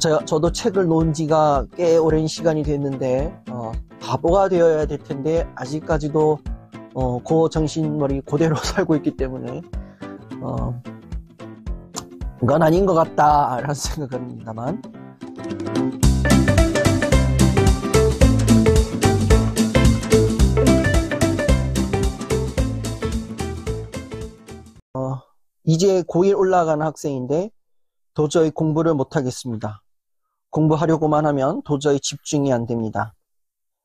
저도 책을 놓은 지가 꽤 오랜 시간이 됐는데 바보가 되어야 될 텐데 아직까지도 그 정신머리 그대로 살고 있기 때문에 그건 아닌 것 같다라는 생각을 합니다만, 이제 고1 올라가는 학생인데 도저히 공부를 못하겠습니다. 공부하려고만 하면 도저히 집중이 안 됩니다.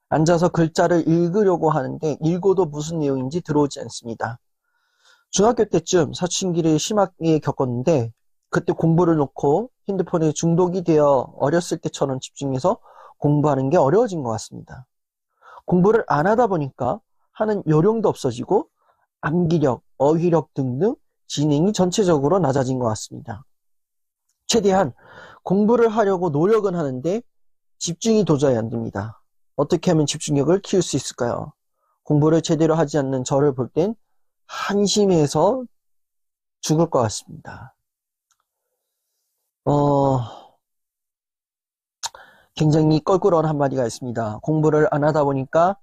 앉아서 글자를 읽으려고 하는데 읽어도 무슨 내용인지 들어오지 않습니다. 중학교 때쯤 사춘기를 심하게 겪었는데 그때 공부를 놓고 핸드폰에 중독이 되어 어렸을 때처럼 집중해서 공부하는 게 어려워진 것 같습니다. 공부를 안 하다 보니까 하는 요령도 없어지고 암기력, 어휘력 등등 지능이 전체적으로 낮아진 것 같습니다. 최대한 공부를 하려고 노력은 하는데 집중이 도저히 안 됩니다. 어떻게 하면 집중력을 키울 수 있을까요? 공부를 제대로 하지 않는 저를 볼 땐 한심해서 죽을 것 같습니다. 굉장히 껄끄러운 한마디가 있습니다. 공부를 안 하다 보니까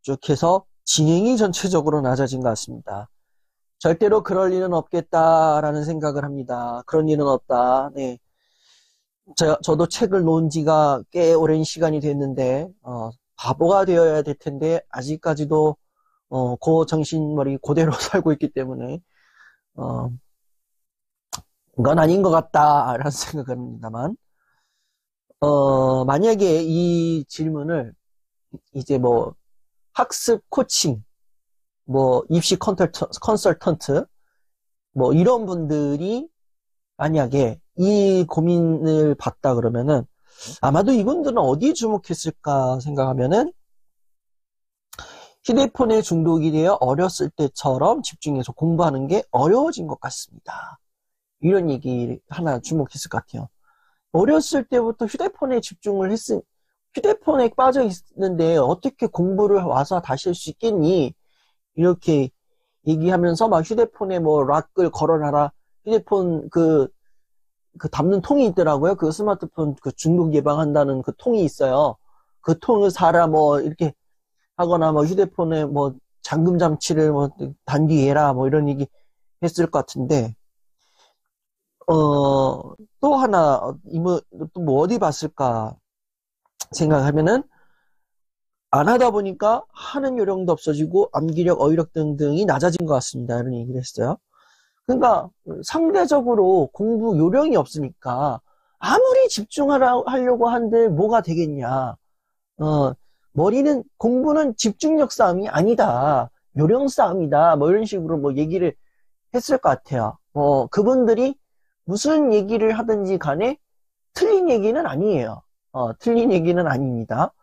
쭉 해서 지능이 전체적으로 낮아진 것 같습니다. 절대로 그럴 일은 없겠다라는 생각을 합니다. 그런 일은 없다. 네. 저도 책을 놓은 지가 꽤 오랜 시간이 됐는데 바보가 되어야 될 텐데 아직까지도 그 정신머리 그대로 살고 있기 때문에 그건 아닌 것 같다라는 생각을 합니다만, 만약에 이 질문을 이제 뭐 학습 코칭, 뭐 입시 컨설턴트 뭐 이런 분들이 만약에 이 고민을 봤다 그러면은 아마도 이분들은 어디에 주목했을까 생각하면은 휴대폰에 중독이 되어 어렸을 때처럼 집중해서 공부하는 게 어려워진 것 같습니다. 이런 얘기 하나 주목했을 것 같아요. 어렸을 때부터 휴대폰에 휴대폰에 빠져 있는데 어떻게 공부를 와서 다시 할 수 있겠니? 이렇게 얘기하면서 막 휴대폰에 뭐 락을 걸어놔라. 휴대폰 그 담는 통이 있더라고요. 그 스마트폰 그 중독 예방한다는 그 통이 있어요. 그 통을 사라 뭐 이렇게 하거나 뭐 휴대폰에 뭐 잠금 장치를 뭐 단기해라 뭐 이런 얘기 했을 것 같은데, 또 하나 또 뭐 어디 봤을까 생각하면은 안 하다 보니까 하는 요령도 없어지고 암기력, 어휘력 등등이 낮아진 것 같습니다. 이런 얘기를 했어요. 그러니까 상대적으로 공부 요령이 없으니까 아무리 집중하려고 한들 뭐가 되겠냐. 공부는 집중력 싸움이 아니다. 요령 싸움이다. 뭐 이런 식으로 뭐 얘기를 했을 것 같아요. 그분들이 무슨 얘기를 하든지 간에 틀린 얘기는 아니에요. 틀린 얘기는 아닙니다.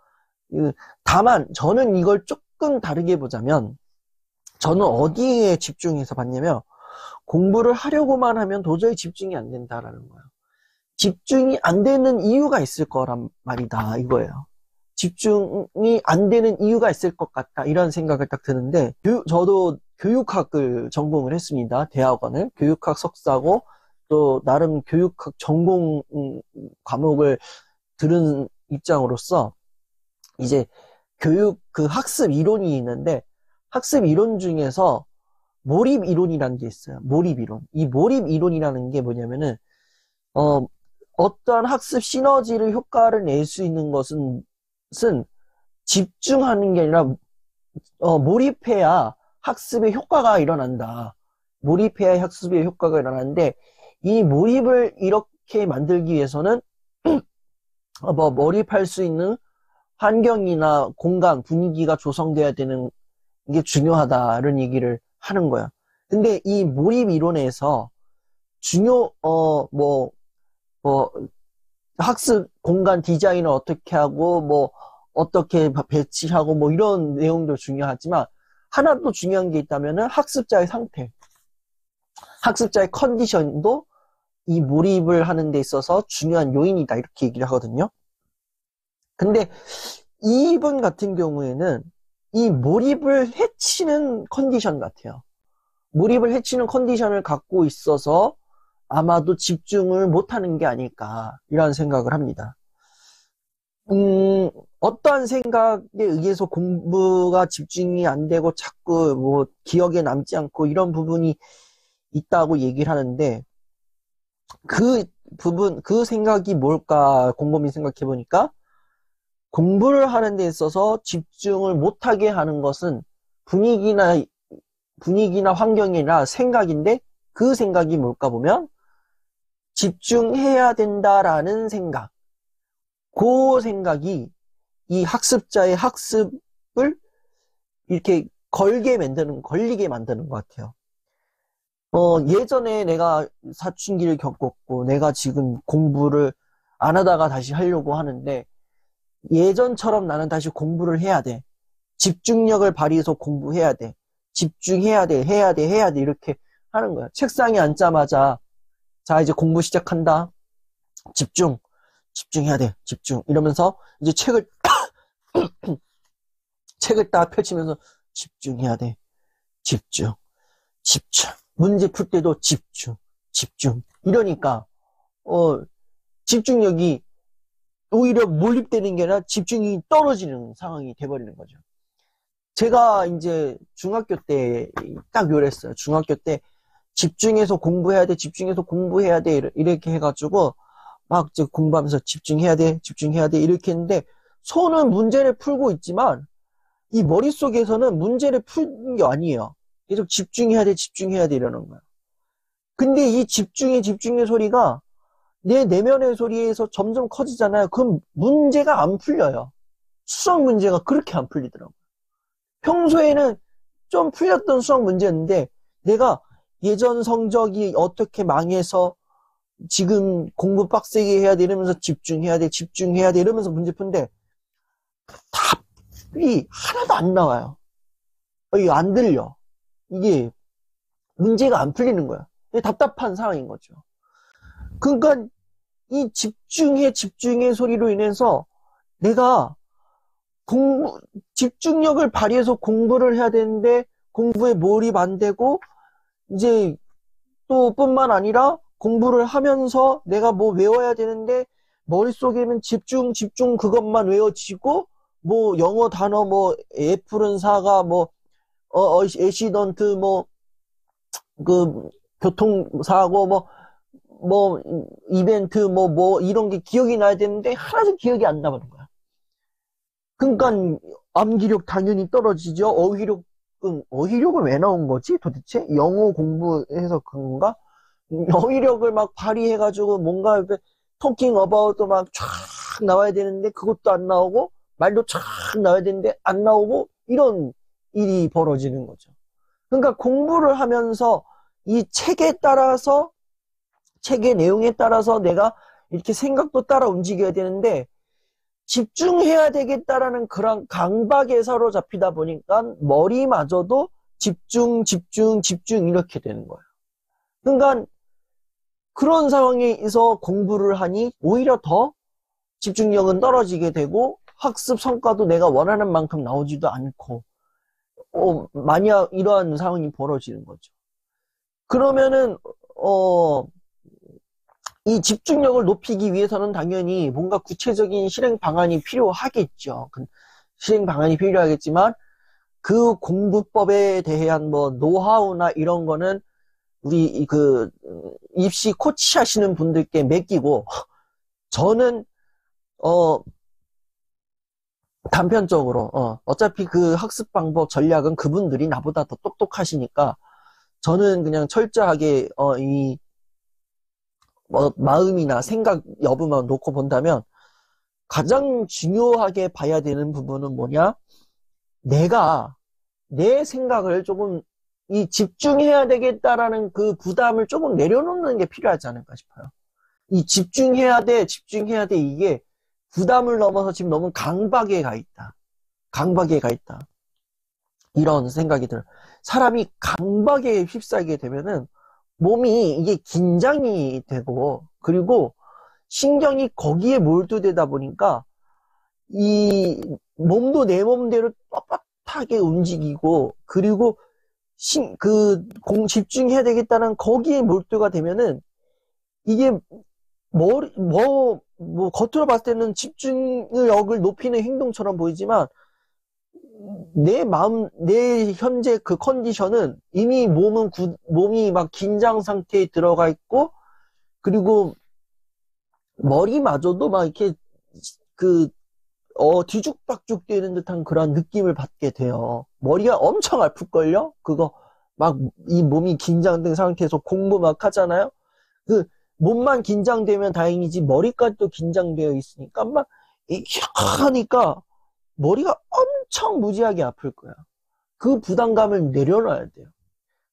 다만 저는 이걸 조금 다르게 보자면, 저는 어디에 집중해서 봤냐면 공부를 하려고만 하면 도저히 집중이 안 된다라는 거예요. 집중이 안 되는 이유가 있을 거란 말이다 이거예요. 집중이 안 되는 이유가 있을 것 같다 이런 생각을 딱 드는데, 저도 교육학을 전공을 했습니다. 대학원을 교육학 석사고 또 나름 교육학 전공 과목을 들은 입장으로서 이제 학습 이론이 있는데, 학습 이론 중에서 몰입 이론이라는 게 있어요. 몰입 이론. 이 몰입 이론이라는 게 뭐냐면은 어떠한 학습 시너지를 효과를 낼 수 있는 것은 집중하는 게 아니라 몰입해야 학습의 효과가 일어난다. 몰입해야 학습의 효과가 일어나는데, 이 몰입을 이렇게 만들기 위해서는 몰입할 수 있는 환경이나 공간, 분위기가 조성돼야 되는 게 중요하다는 얘기를 하는 거야. 근데 이 몰입 이론에서 학습 공간 디자인을 어떻게 하고, 뭐, 어떻게 배치하고, 뭐, 이런 내용도 중요하지만, 하나 또 중요한 게 있다면은 학습자의 상태. 학습자의 컨디션도 이 몰입을 하는 데 있어서 중요한 요인이다. 이렇게 얘기를 하거든요. 근데 이분 같은 경우에는 이 몰입을 해치는 컨디션 같아요. 몰입을 해치는 컨디션을 갖고 있어서 아마도 집중을 못하는 게 아닐까 이런 생각을 합니다. 어떠한 생각에 의해서 공부가 집중이 안 되고 자꾸 뭐 기억에 남지 않고 이런 부분이 있다고 얘기를 하는데 그 부분, 그 생각이 뭘까 곰곰이 생각해 보니까 공부를 하는 데 있어서 집중을 못하게 하는 것은 분위기나 환경이나 생각인데 그 생각이 뭘까 보면 집중해야 된다라는 생각. 그 생각이 이 학습자의 학습을 이렇게 걸리게 만드는 것 같아요. 예전에 내가 사춘기를 겪었고, 내가 지금 공부를 안 하다가 다시 하려고 하는데, 예전처럼 나는 다시 공부를 해야 돼. 집중력을 발휘해서 공부해야 돼. 집중해야 돼, 해야 돼, 해야 돼. 이렇게 하는 거야. 책상에 앉자마자, 자, 이제 공부 시작한다. 집중해야 돼. 집중. 이러면서 이제 책을 딱 펼치면서 집중해야 돼. 집중. 문제 풀 때도 집중. 이러니까, 집중력이 오히려 몰입되는 게 아니라 집중이 떨어지는 상황이 돼버리는 거죠. 제가 이제 중학교 때 딱 요랬어요. 중학교 때 집중해서 공부해야 돼, 이렇게 해가지고 막 이제 공부하면서 집중해야 돼, 이렇게 했는데 손은 문제를 풀고 있지만 이 머릿속에서는 문제를 푸는 게 아니에요. 계속 집중해야 돼, 이러는 거야. 근데 이 집중의 소리가 내 내면의 소리에서 점점 커지잖아요. 그럼 문제가 안 풀려요. 수학 문제가 그렇게 안 풀리더라고요. 평소에는 좀 풀렸던 수학 문제였는데 내가 예전 성적이 어떻게 망해서 지금 공부 빡세게 해야 돼 이러면서 집중해야 돼 이러면서 문제 푼데 답이 하나도 안 나와요. 이게 안 들려. 이게 문제가 안 풀리는 거야. 답답한 상황인 거죠. 그러니까 이 집중의 소리로 인해서 내가 집중력을 발휘해서 공부를 해야 되는데 공부에 몰입 안 되고 이제 또 뿐만 아니라 공부를 하면서 내가 뭐 외워야 되는데 머릿속에는 집중 그것만 외워지고 뭐 영어 단어 뭐 애플은 사과 뭐 애시던트 뭐 그 교통사고 뭐 이벤트 뭐 이런 게 기억이 나야 되는데 하나도 기억이 안 나버린 거야. 그러니까 암기력 당연히 떨어지죠. 어휘력은 왜 나온 거지 도대체? 영어 공부해서 그런가? 어휘력을 막 발휘해가지고 뭔가 토킹 어바웃도 막 쫙 나와야 되는데 그것도 안 나오고 말도 쫙 나와야 되는데 안 나오고 이런 일이 벌어지는 거죠. 그러니까 공부를 하면서 이 책의 내용에 따라서 내가 이렇게 생각도 따라 움직여야 되는데 집중해야 되겠다라는 그런 강박에 사로잡히다 보니까 머리마저도 집중 이렇게 되는 거예요. 그러니까 그런 상황에서 공부를 하니 오히려 더 집중력은 떨어지게 되고 학습 성과도 내가 원하는 만큼 나오지도 않고 만약 이러한 상황이 벌어지는 거죠. 그러면은 이 집중력을 높이기 위해서는 당연히 뭔가 구체적인 실행 방안이 필요하겠죠. 실행 방안이 필요하겠지만 그 공부법에 대한 뭐 노하우나 이런 거는 우리 그 입시 코치 하시는 분들께 맡기고 저는 단편적으로 어차피 그 학습 방법 전략은 그분들이 나보다 더 똑똑하시니까 저는 그냥 철저하게 마음이나 생각 여부만 놓고 본다면 가장 중요하게 봐야 되는 부분은 뭐냐? 내가 내 생각을 조금 집중해야 되겠다라는 그 부담을 조금 내려놓는 게 필요하지 않을까 싶어요. 이 집중해야 돼 이게 부담을 넘어서 지금 너무 강박에 가 있다. 이런 생각이 들어요. 사람이 강박에 휩싸이게 되면은 몸이 이게 긴장이 되고 그리고 신경이 거기에 몰두되다 보니까 이 몸도 내 몸대로 뻣뻣하게 움직이고 그리고 집중해야 되겠다는 거기에 몰두가 되면은 이게 겉으로 봤을 때는 집중력을 높이는 행동처럼 보이지만, 내 현재 그 컨디션은 이미 몸이 막 긴장 상태에 들어가 있고, 그리고 머리마저도 막 이렇게 뒤죽박죽 되는 듯한 그런 느낌을 받게 돼요. 머리가 엄청 아플걸요? 그거, 막, 이 몸이 긴장된 상태에서 공부 막 하잖아요? 몸만 긴장되면 다행이지, 머리까지도 긴장되어 있으니까, 막, 하니까, 머리가 엄청 무지하게 아플 거야. 그 부담감을 내려놔야 돼요.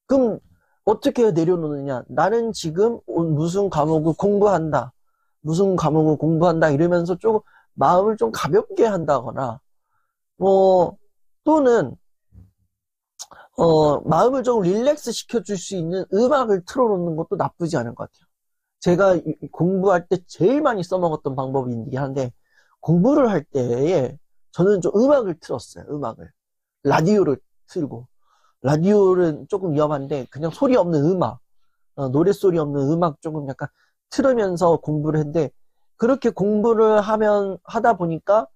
그럼, 어떻게 내려놓느냐? 나는 지금 무슨 과목을 공부한다. 무슨 과목을 공부한다. 이러면서 조금, 마음을 좀 가볍게 한다거나, 또는, 마음을 좀 릴렉스 시켜줄 수 있는 음악을 틀어놓는 것도 나쁘지 않은 것 같아요. 제가 공부할 때 제일 많이 써먹었던 방법이긴 한데, 공부를 할 때에 저는 좀 음악을 틀었어요. 음악을. 라디오를 틀고. 라디오는 조금 위험한데, 그냥 소리 없는 음악, 노랫소리 없는 음악 조금 약간 틀으면서 공부를 했는데, 그렇게 공부를 하다 보니까,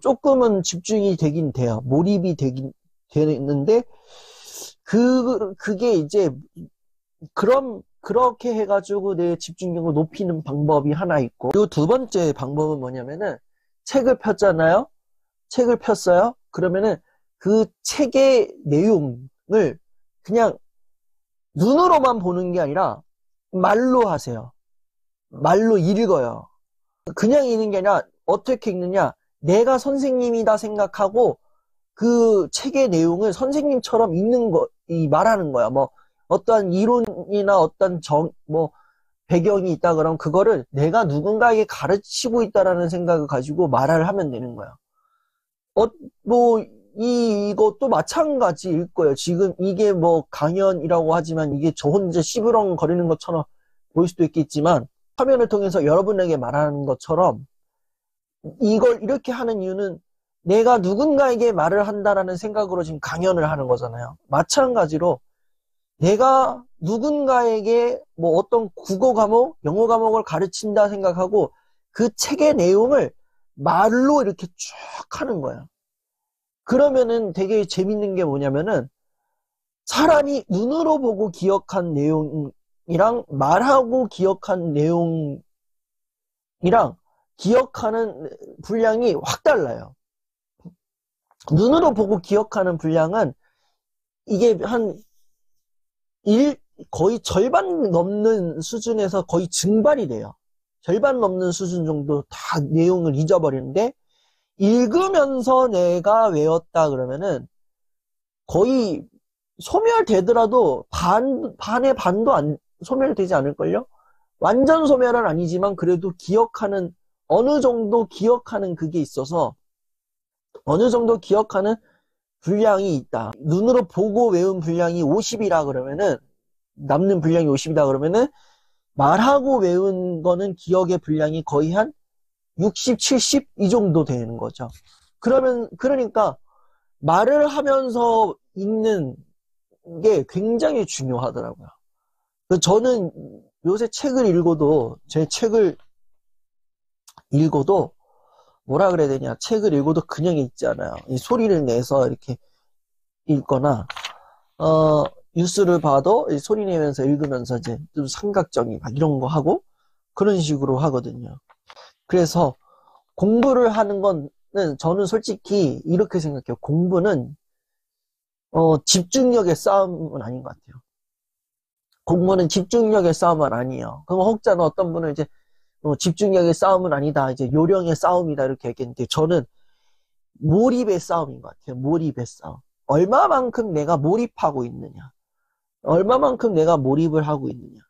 조금은 집중이 되긴 돼요. 몰입이 되는데, 그게 이제, 그렇게 해가지고 내 집중력을 높이는 방법이 하나 있고, 그리고 두 번째 방법은 뭐냐면은, 책을 폈잖아요? 책을 폈어요? 그러면은, 그 책의 내용을 그냥 눈으로만 보는 게 아니라, 말로 하세요. 말로 읽어요. 그냥 읽는 게 아니라, 어떻게 읽느냐? 내가 선생님이다 생각하고, 그 책의 내용을 선생님처럼 말하는 거야. 어떠한 이론이나 어떤 배경이 있다 그러면 그거를 내가 누군가에게 가르치고 있다라는 생각을 가지고 말을 하면 되는 거야. 이것도 마찬가지일 거예요. 지금 이게 강연이라고 하지만 이게 저 혼자 시부렁 거리는 것처럼 보일 수도 있겠지만, 화면을 통해서 여러분에게 말하는 것처럼, 이걸 이렇게 하는 이유는 내가 누군가에게 말을 한다라는 생각으로 지금 강연을 하는 거잖아요. 마찬가지로 내가 누군가에게 어떤 국어 과목, 영어 과목을 가르친다 생각하고 그 책의 내용을 말로 이렇게 쭉 하는 거예요. 그러면은 되게 재밌는 게 뭐냐면은, 사람이 눈으로 보고 기억한 내용이랑 말하고 기억한 내용이랑 기억하는 분량이 확 달라요. 눈으로 보고 기억하는 분량은 이게 거의 절반 넘는 수준에서 거의 증발이 돼요. 절반 넘는 수준 정도 다 내용을 잊어버리는데, 읽으면서 내가 외웠다 그러면은 거의 소멸되더라도 반의 반도 소멸되지 않을걸요? 완전 소멸은 아니지만 그래도 어느 정도 기억하는 그게 있어서, 어느 정도 기억하는 분량이 있다. 눈으로 보고 외운 분량이 50이라 그러면은, 남는 분량이 50이다 그러면은, 말하고 외운 거는 기억의 분량이 거의 한 60, 70 이 정도 되는 거죠. 그러니까 말을 하면서 읽는 게 굉장히 중요하더라고요. 저는 요새 제 책을 읽어도 뭐라 그래야 되냐, 책을 읽어도 그냥 읽지 않아요. 이 소리를 내서 이렇게 읽거나, 뉴스를 봐도 소리 내면서 읽으면서 이제 좀 삼각정이 막 이런 거 하고 그런 식으로 하거든요. 그래서 공부를 하는 거는 저는 솔직히 이렇게 생각해요. 공부는 집중력의 싸움은 아닌 것 같아요. 공부는 집중력의 싸움은 아니에요. 그럼 혹자는 어떤 분은 이제 집중력의 싸움은 아니다, 이제 요령의 싸움이다 이렇게 얘기했는데, 저는 몰입의 싸움인 것 같아요. 몰입의 싸움. 얼마만큼 내가 몰입하고 있느냐, 얼마만큼 내가 몰입을 하고 있느냐.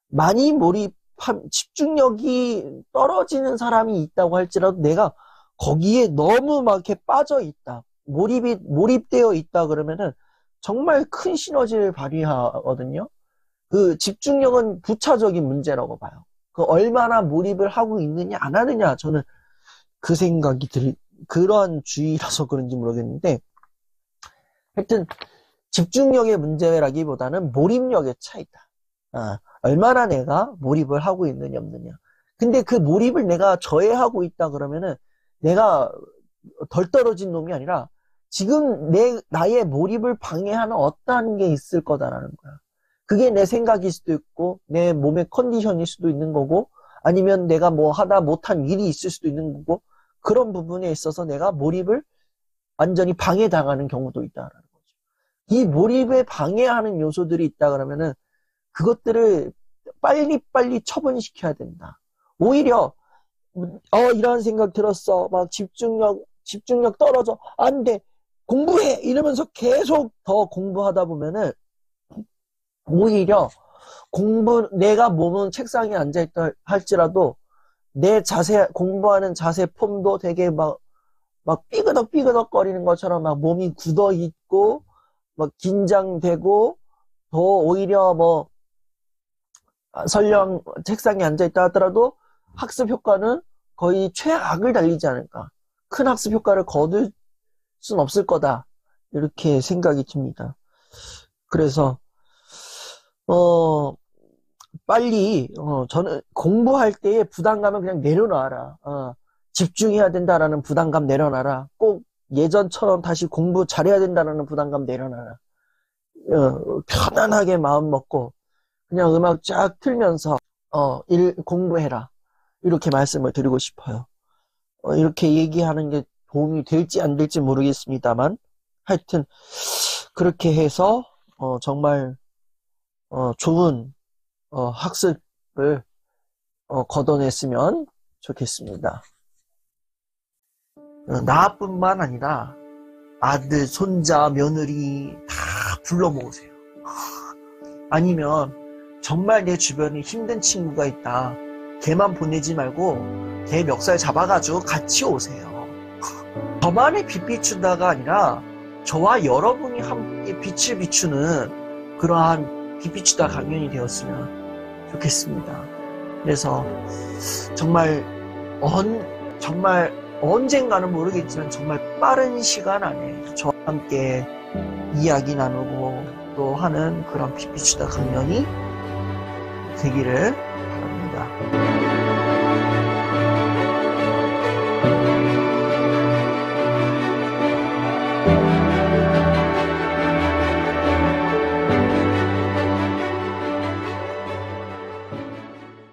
많이 집중력이 떨어지는 사람이 있다고 할지라도 내가 거기에 너무 막 이렇게 빠져 있다, 몰입되어 있다 그러면은 정말 큰 시너지를 발휘하거든요. 그 집중력은 부차적인 문제라고 봐요. 얼마나 몰입을 하고 있느냐 안 하느냐, 저는 그 생각이 그러한 주의라서 그런지 모르겠는데, 하여튼 집중력의 문제라기보다는 몰입력의 차이다. 얼마나 내가 몰입을 하고 있느냐 없느냐. 근데 그 몰입을 내가 저해하고 있다 그러면은 내가 덜 떨어진 놈이 아니라 지금 나의 몰입을 방해하는 어떠한 게 있을 거다라는 거야. 그게 내 생각일 수도 있고 내 몸의 컨디션일 수도 있는 거고 아니면 내가 뭐 하다 못한 일이 있을 수도 있는 거고 그런 부분에 있어서 내가 몰입을 완전히 방해당하는 경우도 있다라는 거죠. 이 몰입에 방해하는 요소들이 있다 그러면은 그것들을 빨리빨리 처분시켜야 된다. 오히려 이런 생각 들었어. 막 집중력 떨어져. 안 돼. 공부해. 이러면서 계속 더 공부하다 보면은 오히려 내가 몸은 책상에 앉아있다 할지라도 내 공부하는 자세 폼도 되게 막 삐그덕 거리는 것처럼 막 몸이 굳어 있고 막 긴장되고 더 오히려 뭐 설령 책상에 앉아있다 하더라도 학습 효과는 거의 최악을 달리지 않을까. 큰 학습 효과를 거둘 순 없을 거다. 이렇게 생각이 듭니다. 그래서 빨리 저는 공부할 때의 부담감은 그냥 내려놔라. 집중해야 된다라는 부담감 내려놔라. 꼭 예전처럼 다시 공부 잘해야 된다라는 부담감 내려놔라. 편안하게 마음 먹고 그냥 음악 쫙 틀면서 공부해라. 이렇게 말씀을 드리고 싶어요. 이렇게 얘기하는 게 도움이 될지 안 될지 모르겠습니다만 하여튼 그렇게 해서 정말 좋은 학습을 거둬냈으면 좋겠습니다. 나뿐만 아니라 아들, 손자, 며느리 다 불러 모으세요. 아니면 정말 내 주변에 힘든 친구가 있다. 걔만 보내지 말고 걔 멱살 잡아가지고 같이 오세요. 저만의 빛 비춘다가 아니라 저와 여러분이 함께 빛을 비추는 그러한 빛 비추다 강연이 되었으면 좋겠습니다. 그래서 정말 언젠가는 모르겠지만 정말 빠른 시간 안에 저와 함께 이야기 나누고 또 하는 그런 빛 비추다 강연이 되기를 바랍니다.